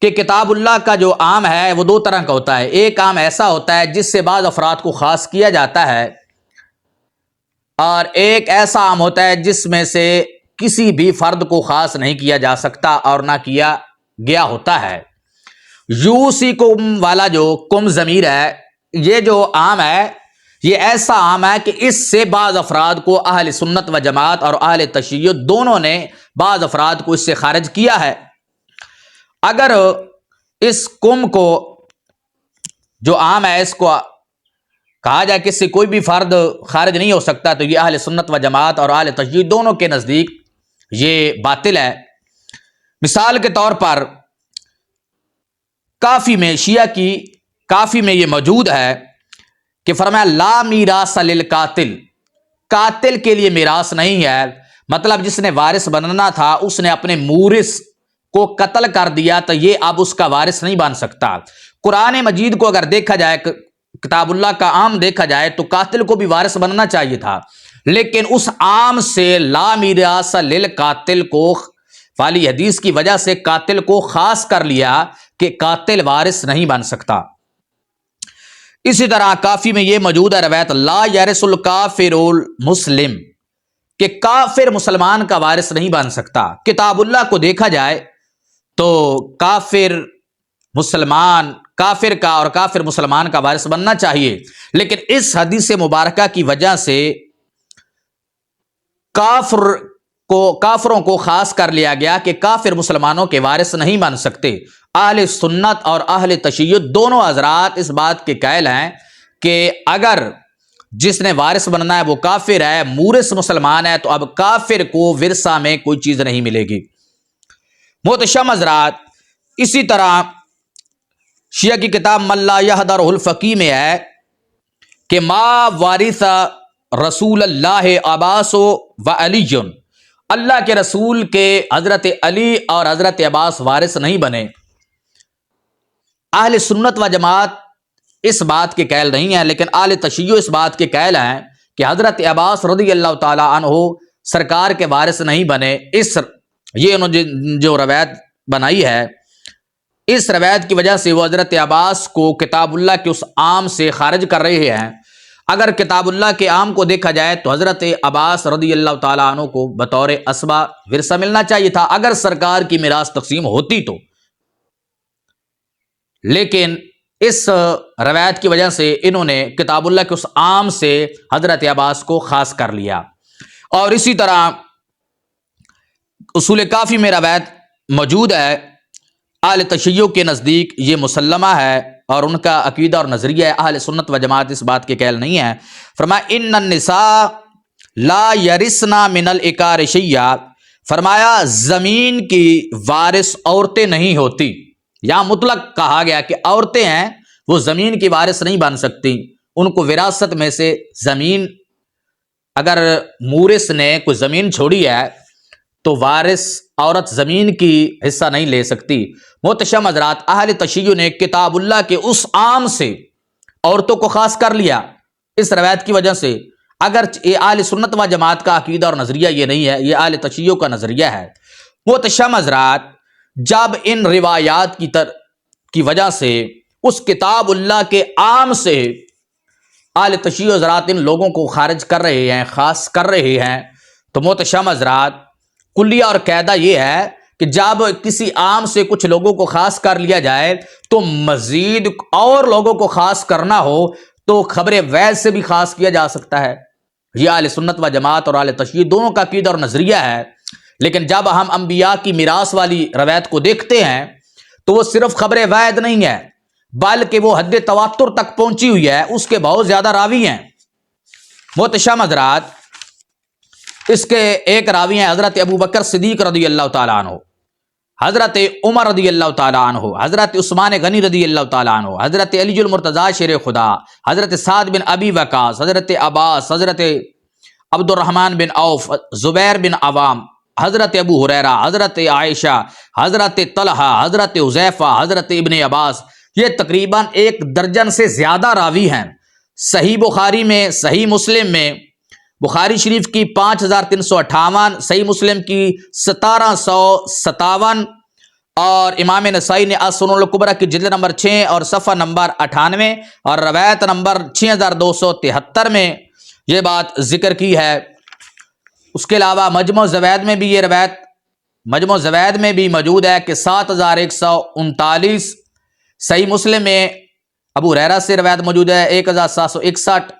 کہ کتاب اللہ کا جو عام ہے وہ 2 طرح کا ہوتا ہے۔ ایک عام ایسا ہوتا ہے جس سے بعض افراد کو خاص کیا جاتا ہے، اور ایک ایسا عام ہوتا ہے جس میں سے کسی بھی فرد کو خاص نہیں کیا جا سکتا اور نہ کیا گیا ہوتا ہے۔ یوصیکم والا جو کم ضمیر ہے یہ جو عام ہے یہ ایسا عام ہے کہ اس سے بعض افراد کو اہل سنت و جماعت اور اہل تشیع دونوں نے بعض افراد کو اس سے خارج کیا ہے۔ اگر اس کم کو جو عام ہے اس کو کہا جائے کہ اس سے کوئی بھی فرد خارج نہیں ہو سکتا، تو یہ اہل سنت و جماعت اور اہل تشیع دونوں کے نزدیک یہ باطل ہے۔ مثال کے طور پر کافی میں، شیعہ کی کافی میں یہ موجود ہے کہ فرمایا لا میراث للقاتل، قاتل کے لیے میراث نہیں ہے، مطلب جس نے وارث بننا تھا اس نے اپنے مورث کو قتل کر دیا تو یہ اب اس کا وارث نہیں بن سکتا۔ قرآن مجید کو اگر دیکھا جائے، کتاب اللہ کا عام دیکھا جائے تو قاتل کو بھی وارث بننا چاہیے تھا، لیکن اس عام سے لا میراث للقاتل کو والی حدیث کی وجہ سے قاتل کو خاص کر لیا کہ قاتل وارث نہیں بن سکتا۔ اسی طرح کافی میں یہ موجود ہے روایت لا یرث الکافر المسلم، کہ کافر مسلمان کا وارث نہیں بن سکتا۔ کتاب اللہ کو دیکھا جائے تو کافر مسلمان، کافر کا اور کافر مسلمان کا وارث بننا چاہیے، لیکن اس حدیث مبارکہ کی وجہ سے کافروں کو خاص کر لیا گیا کہ کافر مسلمانوں کے وارث نہیں بن سکتے۔ اہل سنت اور اہل تشیع دونوں حضرات اس بات کے قائل ہیں کہ اگر جس نے وارث بننا ہے وہ کافر ہے، مورث مسلمان ہے، تو اب کافر کو ورثہ میں کوئی چیز نہیں ملے گی۔ محتشم حضرات، اسی طرح شیعہ کی کتاب من لا یحضرہ الفقیہ میں ہے کہ ما وارث رسول اللہ عباس و علی، اللہ کے رسول کے حضرت علی اور حضرت عباس وارث نہیں بنے۔ اہل سنت و جماعت اس بات کے قائل نہیں ہیں، لیکن اہل تشیع اس بات کے قائل ہیں کہ حضرت عباس رضی اللہ تعالی عنہ سرکار کے وارث نہیں بنے۔ یہ انہوں نے جو روایت بنائی ہے اس روایت کی وجہ سے وہ حضرت عباس کو کتاب اللہ کے اس عام سے خارج کر رہے ہیں۔ اگر کتاب اللہ کے عام کو دیکھا جائے تو حضرت عباس رضی اللہ تعالیٰ عنہ کو بطور اسبہ ورثہ ملنا چاہیے تھا اگر سرکار کی میراث تقسیم ہوتی تو، لیکن اس روایت کی وجہ سے انہوں نے کتاب اللہ کے اس عام سے حضرت عباس کو خاص کر لیا۔ اور اسی طرح اصول کافی میں روایت موجود ہے، اہل تشیع کے نزدیک یہ مسلمہ ہے اور ان کا عقیدہ اور نظریہ ہے، اہل سنت و جماعت اس بات کے قائل نہیں ہے۔ فرمایا ان النساء لا یرثنا من العقار شیئا، فرمایا زمین کی وارث عورتیں نہیں ہوتی۔ یہاں مطلق کہا گیا کہ عورتیں ہیں وہ زمین کی وارث نہیں بن سکتی، ان کو وراثت میں سے زمین، اگر مورث نے کوئی زمین چھوڑی ہے تو وارث عورت زمین کی حصہ نہیں لے سکتی۔ محتشم حضرات، اہل تشیع نے کتاب اللہ کے اس عام سے عورتوں کو خاص کر لیا اس روایت کی وجہ سے، اگر یہ اہل سنت و جماعت کا عقیدہ اور نظریہ یہ نہیں ہے، یہ اہل تشیع کا نظریہ ہے۔ محتشم حضرات، جب ان روایات کی وجہ سے اس کتاب اللہ کے عام سے اہل تشیع حضرات ان لوگوں کو خارج کر رہے ہیں، خاص کر رہے ہیں، تو محتشم حضرات کلیہ اور قاعدہ یہ ہے کہ جب کسی عام سے کچھ لوگوں کو خاص کر لیا جائے تو مزید اور لوگوں کو خاص کرنا ہو تو خبر ویز سے بھی خاص کیا جا سکتا ہے۔ یہ اہل سنت و جماعت اور اہل تشیع دونوں کا عقیدہ اور نظریہ ہے، لیکن جب ہم انبیاء کی میراث والی روایت کو دیکھتے ہیں تو وہ صرف خبر واحد نہیں ہے بلکہ وہ حد تواتر تک پہنچی ہوئی ہے، اس کے بہت زیادہ راوی ہیں۔ محتشم حضرات، اس کے ایک راوی ہیں حضرت ابو بکر صدیق رضی اللہ تعالیٰ عنہ، حضرت عمر رضی اللہ تعالیٰ عنہ، حضرت عثمان غنی رضی اللہ تعالیٰ عنہ، حضرت علی المرتضیٰ شیر خدا، حضرت سعد بن ابی وقاص، حضرت عباس، حضرت عبد الرحمن بن عوف، زبیر بن عوام، حضرت ابو ہریرہ، حضرت عائشہ، حضرت طلحہ، حضرت حذیفہ، حضرت ابن عباس، یہ تقریباً 1 درجن سے زیادہ راوی ہیں۔ صحیح بخاری میں، صحیح مسلم میں، بخاری شریف کی 5358، صحیح مسلم کی 1757، اور امام نسائی نے السنن الکبری کی جلد نمبر 6 اور صفحہ نمبر 98 اور روایت نمبر 6273 میں یہ بات ذکر کی ہے۔ اس کے علاوہ مجموع زوائد میں بھی یہ روایت مجموع زوائد میں بھی موجود ہے کہ 7139، صحیح مسلم میں ابو ہریرہ سے روایت موجود ہے 1761،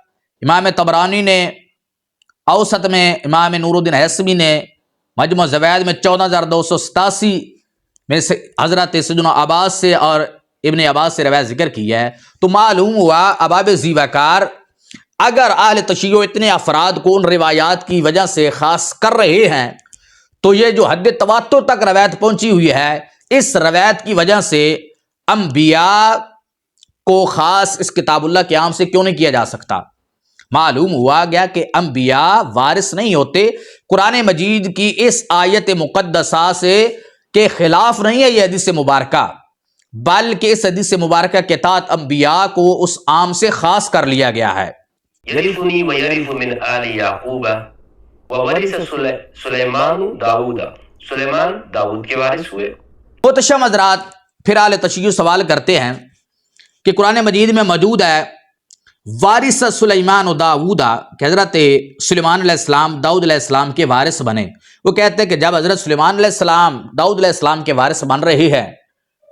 امام طبرانی نے اوسط میں، امام نور الدین حیثمی نے مجموع زوائد میں 14287 میں سے حضرت سیدنا عباس سے اور ابن عباس سے روایت ذکر کی ہے۔ تو معلوم ہوا اباب ذی وقار اگر اہل تشیع اتنے افراد کو ان روایات کی وجہ سے خاص کر رہے ہیں تو یہ جو حد تواتر تک روایت پہنچی ہوئی ہے، اس روایت کی وجہ سے انبیاء کو خاص اس کتاب اللہ کے عام سے کیوں نہیں کیا جا سکتا؟ معلوم ہوا گیا کہ انبیاء وارث نہیں ہوتے۔ قرآن مجید کی اس آیت مقدسہ سے کے خلاف نہیں ہے یہ حدیث مبارکہ، بلکہ اس حدیث مبارکہ کے تحت انبیاء کو اس عام سے خاص کر لیا گیا ہے۔ یرثنی و یرث من آل یعقوب وورث سلیمان داؤد، سلیمان داؤد کے وارث ہوئے۔ محتشم حضرات، پھر اہل تشیع سوال کرتے ہیں کہ قرآن مجید میں موجود ہے وارث سلیمان و داؤد، کہ حضرت سلیمان علیہ السلام داؤد علیہ السلام کے وارث بنے۔ وہ کہتے ہیں کہ جب حضرت سلیمان علیہ السلام داؤد علیہ السلام کے وارث بن رہے ہیں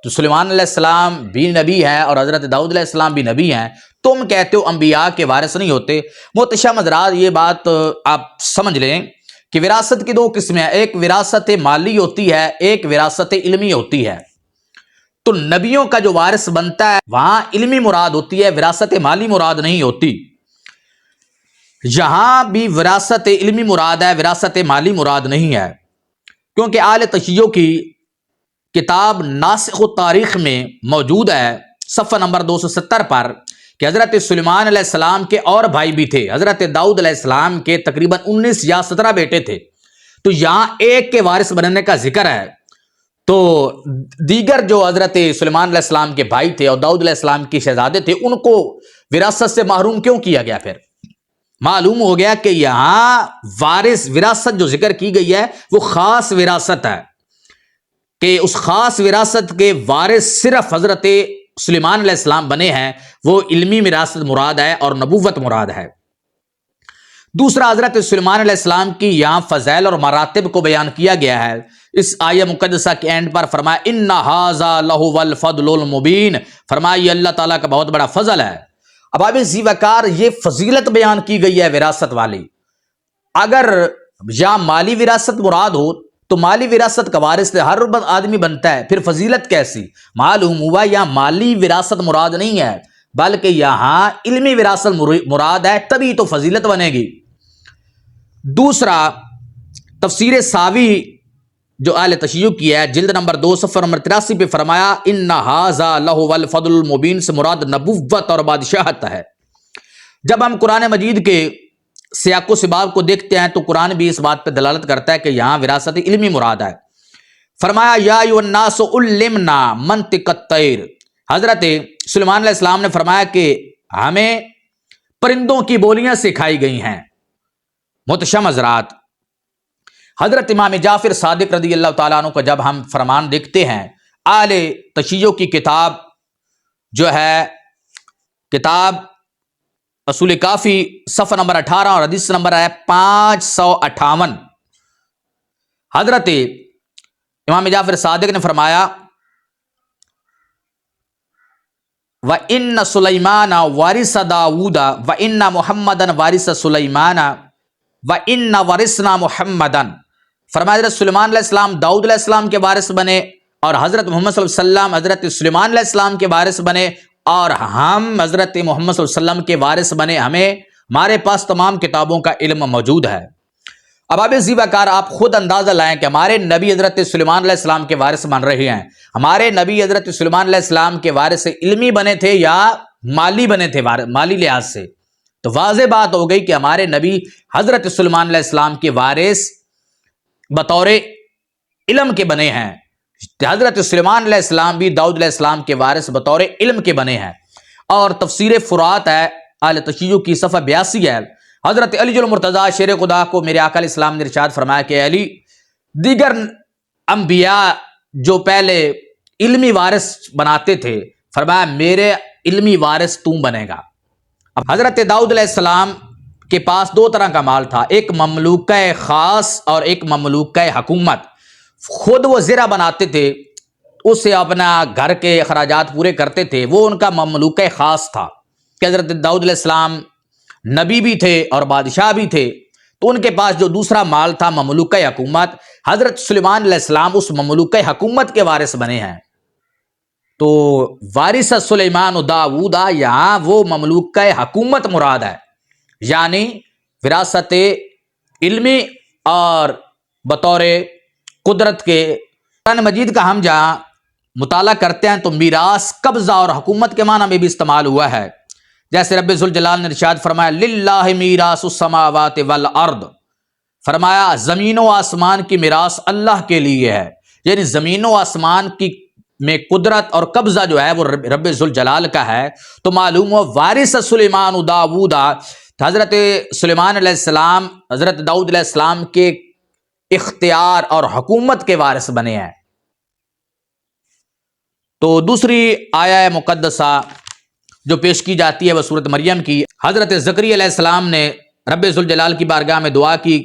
تو سلیمان علیہ السلام بھی نبی ہیں اور حضرت داؤد علیہ السلام بھی نبی ہیں، تم کہتے ہو انبیاء کے وارث نہیں ہوتے۔ محتشم حضرات، یہ بات آپ سمجھ لیں کہ وراثت کی 2 قسمیں ہیں، ایک وراثت مالی ہوتی ہے، ایک وراثت علمی ہوتی ہے۔ تو نبیوں کا جو وارث بنتا ہے وہاں علمی مراد ہوتی ہے، وراثت مالی مراد نہیں ہوتی۔ یہاں بھی وراثت علمی مراد ہے، وراثت مالی مراد نہیں ہے، کیونکہ اہل تشیع کی کتاب ناسخ التاریخ میں موجود ہے صفحہ نمبر 270 پر کہ حضرت سلیمان علیہ السلام کے اور بھائی بھی تھے، حضرت داؤد علیہ السلام کے تقریباً 19 یا 17 بیٹے تھے، تو یہاں ایک کے وارث بننے کا ذکر ہے، تو دیگر جو حضرت سلیمان علیہ السلام کے بھائی تھے اور داؤد علیہ السلام کے شہزادے تھے ان کو وراثت سے محروم کیوں کیا گیا؟ پھر معلوم ہو گیا کہ یہاں وارث وراثت جو ذکر کی گئی ہے وہ خاص وراثت ہے، کہ اس خاص وراثت کے وارث صرف حضرت سلیمان علیہ السلام بنے ہیں، وہ علمی وراثت مراد ہے اور نبوت مراد ہے۔ دوسرا، حضرت سلیمان علیہ السلام کی یہاں فضائل اور مراتب کو بیان کیا گیا ہے۔ اس آیہ مقدسہ کے اینڈ پر فرمایا ان ھذا لہو الفضل المبین، فرمایا یہ اللہ تعالیٰ کا بہت بڑا فضل ہے۔ اب آپ ذی وقار یہ فضیلت بیان کی گئی ہے وراثت والی، اگر یا مالی وراثت مراد ہو تو مالی وراثت کا وارث ہر آدمی بنتا ہے، پھر فضیلت کیسی؟ معلوم ہوا یا مالی وراثت مراد نہیں ہے بلکہ یہاں علمی وراثت مراد ہے، تبھی تو فضیلت بنے گی۔ دوسرا، تفسیر ساوی جو اہل تشیع کی ہے، جلد نمبر 2 صفحہ نمبر 83 پہ فرمایا ان ھذا لہو الفضل المبین سے مراد نبوت اور بادشاہت ہے۔ جب ہم قرآن مجید کے سیاق و سباق کو دیکھتے ہیں تو قرآن بھی اس بات پہ دلالت کرتا ہے کہ یہاں وراثت علمی مراد ہے۔ فرمایا یا ایھا الناس علمنا منطق الطیر، حضرت سلیمان علیہ السلام نے فرمایا کہ ہمیں پرندوں کی بولیاں سکھائی گئی ہیں۔ محتشم حضرات، حضرت امام جعفر صادق رضی اللہ تعالیٰ عنہ کا جب ہم فرمان دیکھتے ہیں، اہل تشیع کی کتاب جو ہے کتاب اصول کافی صفحہ نمبر 18 اور حدیث نمبر ہے 558، حضرت امام جعفر صادق نے فرمایا وَإِنَّ سُلَيْمَانَ وَارِثَ دَاوُودَ وَإِنَّ مُحَمَّدًا وَارِثَ سُلَيْمَانَ وَإِنَّ وَارِثْنَا مُحَمَّدًا، فرمایا حضرت سلیمان علیہ السلام داؤد علیہ السلام کے وارث بنے اور حضرت محمد صلی اللہ علیہ وسلم حضرت سلیمان علیہ السلام کے وارث بنے اور ہم حضرت محمد صلی اللہ علیہ وسلم کے وارث بنے، ہمارے پاس تمام کتابوں کا علم موجود ہے۔ اب آپ ذی وقار آپ خود اندازہ لائیں کہ ہمارے نبی حضرت سلیمان علیہ السلام کے وارث بن رہے ہیں، ہمارے نبی حضرت سلیمان علیہ السلام کے وارث علمی بنے تھے یا مالی بنے تھے؟ مالی لحاظ سے تو واضح بات ہو گئی کہ ہمارے نبی حضرت سلیمان علیہ السلام کے وارث بطور علم کے بنے ہیں، حضرت سلیمان علیہ السلام بھی داؤد علیہ السلام کے وارث بطور علم کے بنے ہیں۔ اور تفسیر فرات ہے اہل تشیع کی صفحہ 82 ہے، حضرت علی المرتضیٰ شیر خدا کو میرے آقا علیہ السلام نے ارشاد فرمایا کہ علی، دیگر انبیاء جو پہلے علمی وارث بناتے تھے، فرمایا میرے علمی وارث تم بنے گا۔ اب حضرت داؤد علیہ السلام کے پاس دو طرح کا مال تھا، ایک مملوکہ خاص اور ایک مملوکہ حکومت۔ خود وہ زرع بناتے تھے، اس سے اپنا گھر کے اخراجات پورے کرتے تھے، وہ ان کا مملوکہ خاص تھا کہ حضرت داؤد علیہ السلام نبی بھی تھے اور بادشاہ بھی تھے، تو ان کے پاس جو دوسرا مال تھا مملوکہ حکومت، حضرت سلیمان علیہ السلام اس مملوکہ حکومت کے وارث بنے ہیں۔ تو وارث سلیمان داؤد، یہاں وہ مملوکہ حکومت مراد ہے، یعنی وراثت علمی اور بطور قدرت کے۔ قرآن مجید کا ہم جہاں مطالعہ کرتے ہیں تو میراث، قبضہ اور حکومت کے معنی میں بھی استعمال ہوا ہے، جیسے رب ذوالجلال نے ارشاد فرمایا للہ میراث السماوات والارض، فرمایا زمین و آسمان کی میراث اللہ کے لیے ہے، یعنی زمین و آسمان کی میں قدرت اور قبضہ جو ہے وہ رب ذوالجلال کا ہے۔ تو معلوم ہو وارث سلیمان داؤد، حضرت سلیمان علیہ السلام حضرت داؤد علیہ السلام کے اختیار اور حکومت کے وارث بنے ہیں۔ تو دوسری آیہ مقدسہ جو پیش کی جاتی ہے وہ سورۃ مریم کی۔ حضرت زکریا علیہ السلام نے رب ذوالجلال کی بارگاہ میں دعا کی،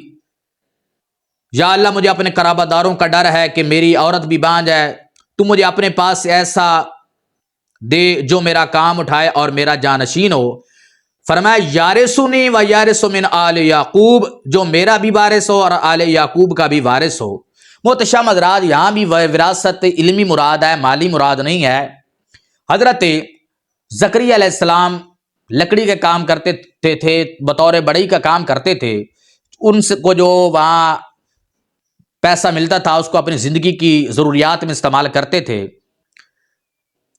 یا اللہ مجھے اپنے قرابہ داروں کا ڈر ہے کہ میری عورت بھی بانجھ ہے، تو مجھے اپنے پاس ایسا دے جو میرا کام اٹھائے اور میرا جانشین ہو۔ فرمایا یارثنی و یارث من آل یعقوب، جو میرا بھی وارث ہو اور آل یعقوب کا بھی وارث ہو۔ محتشم حضرات، یہاں بھی وراثت علمی مراد ہے، مالی مراد نہیں ہے۔ حضرت زکریا علیہ السلام لکڑی کے کام کرتے تھے، بطور بڑھئی کا کام کرتے تھے، ان کو جو وہاں پیسہ ملتا تھا اس کو اپنی زندگی کی ضروریات میں استعمال کرتے تھے۔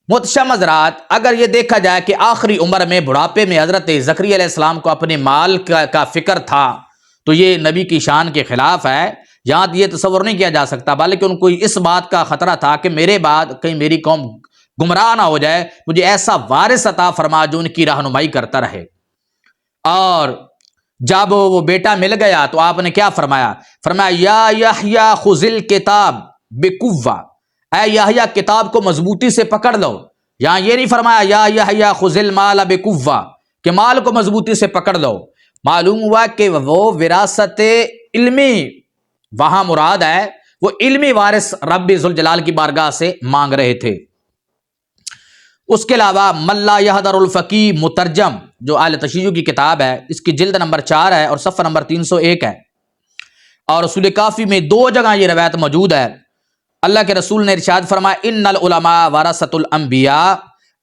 محتشم حضرات، اگر یہ دیکھا جائے کہ آخری عمر میں بڑھاپے میں حضرت زکریا علیہ السلام کو اپنے مال کا فکر تھا تو یہ نبی کی شان کے خلاف ہے، یہاں یہ تصور نہیں کیا جا سکتا، بلکہ ان کو اس بات کا خطرہ تھا کہ میرے بعد کہیں میری قوم گمراہ نہ ہو جائے، مجھے ایسا وارث عطا فرما جو ان کی رہنمائی کرتا رہے۔ اور جب وہ بیٹا مل گیا تو آپ نے کیا فرمایا؟ فرمایا یا یحییٰ خذ الکتاب بقوہ، اے یحییٰ کتاب کو مضبوطی سے پکڑ لو. یہاں یہ نہیں فرمایا یا یحییٰ خذ المال بقوہ کہ مال کو مضبوطی سے پکڑ لو. معلوم ہوا کہ وہ وراثت علمی وہاں مراد ہے، وہ علمی وارث رب ذوالجلال کی بارگاہ سے مانگ رہے تھے. اس کے علاوہ ملا یحضر الفقی مترجم جو اہل تشیع کی کتاب ہے، اس کی جلد نمبر 4 ہے اور صفحہ نمبر 301 ہے. اور رسول کافی میں 2 جگہ یہ روایت موجود ہے. اللہ کے رسول نے ارشاد فرمایا ان العلماء ورثۃ الانبیاء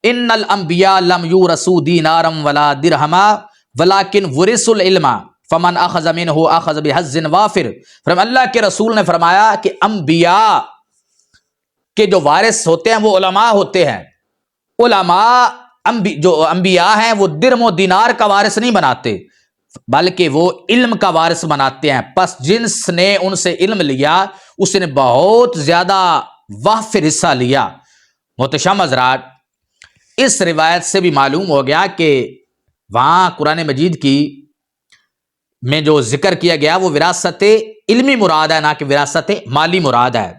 ان الانبیاء لم یورثوا دینارا ولا درہما ولکن ورثوا العلم فمن اخذ منہ اخذ بحظ وافر. اللہ کے رسول نے فرمایا کہ انبیاء کے جو وارث ہوتے ہیں وہ علماء ہوتے ہیں. علماء جو انبیاء ہیں وہ درم و دینار کا وارث نہیں بناتے بلکہ وہ علم کا وارث بناتے ہیں. پس جنس نے ان سے علم لیا اس نے بہت زیادہ وافر حصہ لیا. محتشم حضرات، اس روایت سے بھی معلوم ہو گیا کہ وہاں قرآن مجید کی میں جو ذکر کیا گیا وہ وراثت علمی مراد ہے، نہ کہ وراثت مالی مراد ہے.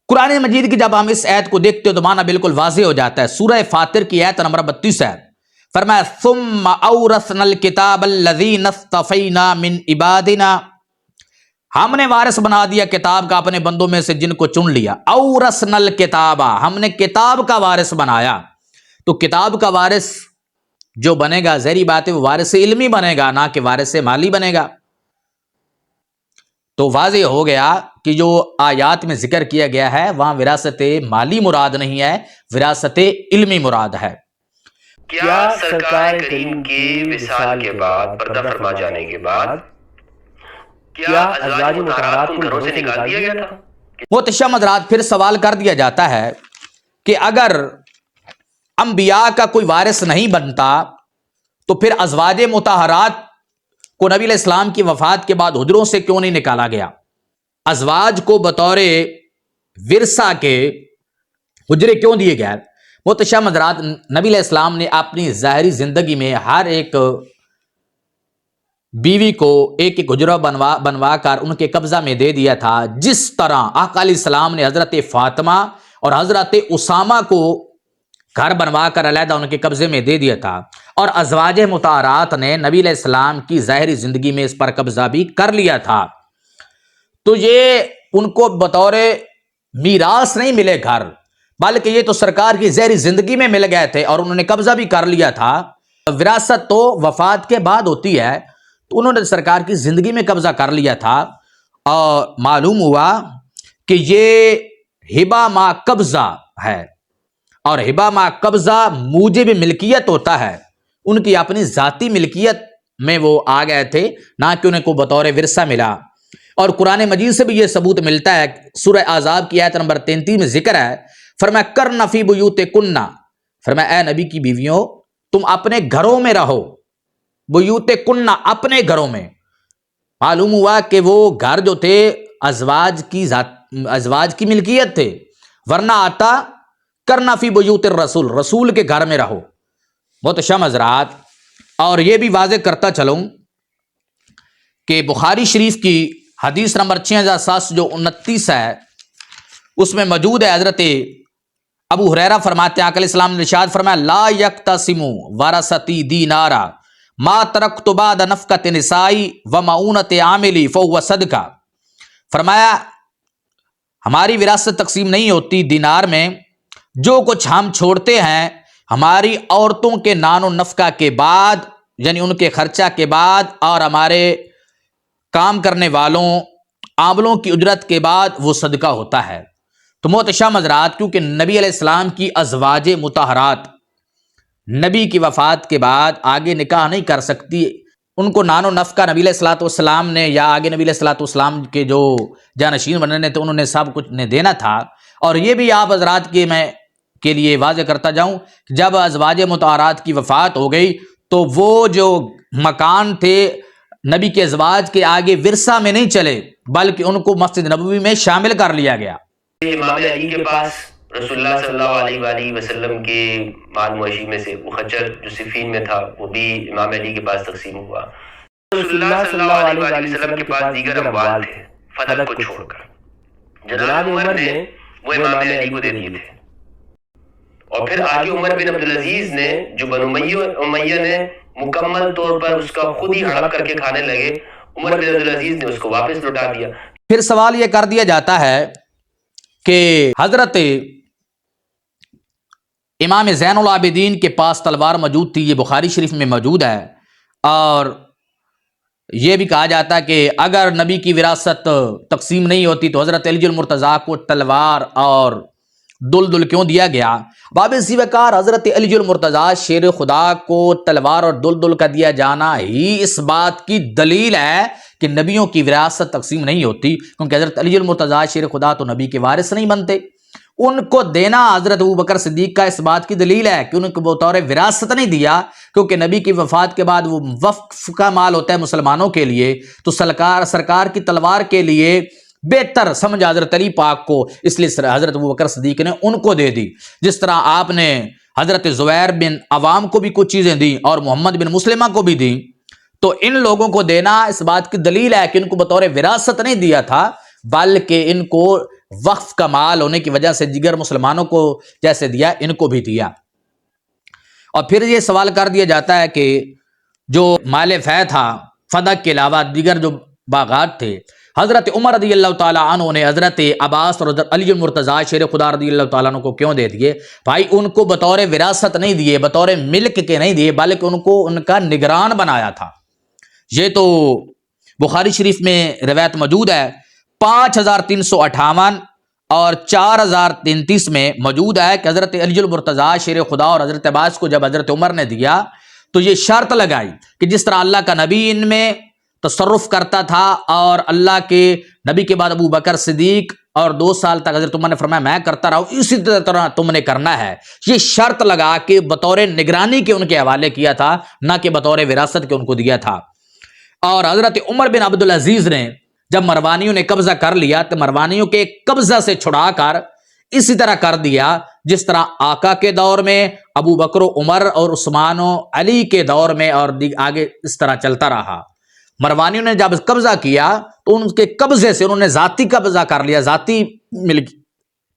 قرآن مجید کی جب ہم اس آیت کو دیکھتے ہو تو معنی بالکل واضح ہو جاتا ہے. سورہ فاطر کی آیت نمبر 32 ہے. فرمایا ثم اورثنا الکتاب الذین اصطفینا من عبادنا، ہم نے وارث بنا دیا کتاب کا اپنے بندوں میں سے جن کو چن لیا. اورثنا الکتاب، ہم نے کتاب کا وارث بنایا. تو کتاب کا وارث جو بنے گا ظاہری بات ہے وہ وارث علمی بنے گا، نہ کہ وارث مالی بنے گا. تو واضح ہو گیا کہ جو آیات میں ذکر کیا گیا ہے وہاں وراثت مالی مراد نہیں ہے، وراثت علمی مراد ہے. کیا سرکار کریم کے وصال کے بعد، پردہ فرما جانے کے بعد، کیا ازواج مطہرات کو گھروں سے نکال دیا گیا تھا؟ محتشم حضرات، پھر سوال کر دیا جاتا ہے کہ اگر انبیاء کا کوئی وارث نہیں بنتا تو پھر ازواج مطہرات کو نبی علیہ السلام کی وفات کے بعد حجروں سے کیوں نہیں نکالا گیا؟ ازواج کو بطور ورثہ کے حجرے کیوں دیے گئے؟ محتشم حضرات، نبی علیہ السلام نے اپنی ظاہری زندگی میں ہر ایک بیوی کو ایک ایک حجرہ بنوا کر ان کے قبضہ میں دے دیا تھا، جس طرح آقا علیہ السلام نے حضرت فاطمہ اور حضرت اسامہ کو گھر بنوا کر علیحدہ ان کے قبضے میں دے دیا تھا. اور ازواج مطہرات نے نبی علیہ السلام کی ظاہری زندگی میں اس پر قبضہ بھی کر لیا تھا. تو یہ ان کو بطور میراث نہیں ملے گھر، بلکہ یہ تو سرکار کی ظاہری زندگی میں مل گئے تھے اور انہوں نے قبضہ بھی کر لیا تھا. وراثت تو وفات کے بعد ہوتی ہے، تو انہوں نے سرکار کی زندگی میں قبضہ کر لیا تھا. اور معلوم ہوا کہ یہ ہبہ ما قبضہ ہے، اور ہبہ ما قبضہ موجب ملکیت ہوتا ہے. ان کی اپنی ذاتی ملکیت میں وہ آ گئے تھے، نہ کہ انہیں کو بطور ورثہ ملا. اور قرآن مجید سے بھی یہ ثبوت ملتا ہے. سورہ احزاب کی آیت نمبر 33 میں ذکر ہے، فرمایا کرن فی بیوتکن، فرمایا اے نبی کی بیویوں تم اپنے گھروں میں رہو. بیوتکن، اپنے گھروں میں. معلوم ہوا کہ وہ گھر جو تھے ازواج کی ملکیت تھے، ورنہ آتا کرنا فی بیوت الرسول، رسول کے گھر میں رہو. محتشم حضرات، اور یہ بھی واضح کرتا چلوں کہ بخاری شریف کی حدیث نمبر 6729 ہے، اس میں موجود ہے. حضرت ابو ہریرہ فرماتے ہیں آقا علیہ السلام نے ارشاد فرمایا لا یقتسم ورثتی دینارا ما ترکت بعد نفقۃ نسائی و معونۃ عاملی فهو صدقہ. فرمایا ہماری وراثت تقسیم نہیں ہوتی دینار میں، جو کچھ ہم چھوڑتے ہیں ہماری عورتوں کے نان و نفقہ کے بعد، یعنی ان کے خرچہ کے بعد، اور ہمارے کام کرنے والوں عاملوں کی اجرت کے بعد وہ صدقہ ہوتا ہے. تو محتشم حضرات، کیونکہ نبی علیہ السلام کی ازواج مطہرات نبی کی وفات کے بعد آگے نکاح نہیں کر سکتی، ان کو نان و نفقہ نبی علیہ الصلوۃ والسلام نے یا آگے نبی علیہ الصلوۃ والسلام کے جو جانشین بننے تھے انہوں نے سب کچھ نے دینا تھا. اور یہ بھی آپ حضرات کے لیے واضح کرتا جاؤں، جب ازواج مطہرات کی وفات ہو گئی تو وہ جو مکان تھے نبی کے ازواج کے آگے ورثہ میں نہیں چلے، بلکہ ان کو مسجد نبوی میں شامل کر لیا گیا. امام علی کے پاس رسول اللہ صلی اللہ علیہ وآلہ وسلم کے مال مویشی میں سے وہ خچر جو صفین میں تھا وہ بھی امام علی کے پاس تقسیم ہوا. رسول اللہ صلی اللہ علیہ وآلہ وسلم کے پاس دیگر اموال تھے فدق کو چھوڑ کر، جناب عمر نے وہ امام علی کو دے دیے تھے، اور پھر آگے عمر بن عبدالعزیز نے جو بنو امیہ نے مکمل طور پر اس کا خود ہی ہڑپ کر کے کھانے لگے، عمر بن عبدالعزیز نے اس کو واپس لوٹا دیا۔ پھر سوال یہ کر دیا جاتا ہے کہ حضرت امام زین العابدین کے پاس تلوار موجود تھی، یہ بخاری شریف میں موجود ہے، اور یہ بھی کہا جاتا ہے کہ اگر نبی کی وراثت تقسیم نہیں ہوتی تو حضرت علی المرتضیٰ کو تلوار اور دلدل کیوں دیا گیا؟ باب اسی وقار حضرت علی المرتضیٰ شیر خدا کو تلوار اور دلدل کا دیا جانا ہی اس بات کی دلیل ہے کہ نبیوں کی وراثت تقسیم نہیں ہوتی، کیونکہ حضرت علی المرتضیٰ شیر خدا تو نبی کے وارث نہیں بنتے، ان کو دینا حضرت ابوبکر صدیق کا اس بات کی دلیل ہے کہ ان کو بطور وراثت نہیں دیا، کیونکہ نبی کی وفات کے بعد وہ وقف کا مال ہوتا ہے مسلمانوں کے لیے، تو سرکار کی تلوار کے لیے بہتر سمجھا حضرت علی پاک کو، اس لیے حضرت ابوبکر صدیق نے ان کو دے دی۔ جس طرح آپ نے حضرت زبیر بن عوام کو بھی کچھ چیزیں دیں اور محمد بن مسلمہ کو بھی دیں، تو ان لوگوں کو دینا اس بات کی دلیل ہے کہ ان کو بطور وراثت نہیں دیا تھا، بلکہ ان کو وقف کا مال ہونے کی وجہ سے دیگر مسلمانوں کو جیسے دیا ان کو بھی دیا۔ اور پھر یہ سوال کر دیا جاتا ہے کہ جو مال فہ تھا فدق کے علاوہ دیگر جو باغات تھے، حضرت عمر رضی اللہ تعالیٰ عنہ نے حضرت عباس اور حضرت علی المرتضیٰ شیر خدا رضی اللہ تعالیٰ عنہ کو کیوں دے دیے؟ بھائی ان کو بطور وراثت نہیں دیے، بطور ملک کے نہیں دیے، بلکہ ان کو ان کا نگران بنایا تھا۔ یہ تو بخاری شریف میں روایت موجود ہے، 5358 اور 4033 میں موجود ہے کہ حضرت علی المرتضیٰ شیر خدا اور حضرت عباس کو جب حضرت عمر نے دیا تو یہ شرط لگائی کہ جس طرح اللہ کا نبی ان میں تصرف کرتا تھا اور اللہ کے نبی کے بعد ابو بکر صدیق اور 2 سال تک حضرت عمر نے فرمایا میں کرتا رہا ہوں، اسی طرح تم نے کرنا ہے، یہ شرط لگا کے بطور نگرانی کے ان کے حوالے کیا تھا، نہ کہ بطور وراثت کے ان کو دیا تھا۔ اور حضرت عمر بن عبدالعزیز نے جب مروانیوں نے قبضہ کر لیا تو مروانیوں کے قبضہ سے چھڑا کر اسی طرح کر دیا جس طرح آقا کے دور میں ابو بکر و عمر اور عثمان و علی کے دور میں، اور آگے اس طرح چلتا رہا۔ مروانیوں نے جب قبضہ کیا تو ان کے قبضے سے انہوں نے ذاتی قبضہ کر لیا، ذاتی ملک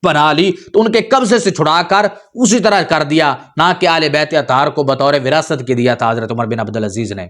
بنا لی، تو ان کے قبضے سے چھڑا کر اسی طرح کر دیا، نہ کہ آل بیت اطہار کو بطور وراثت کے دیا تھا حضرت عمر بن عبدالعزیز نے۔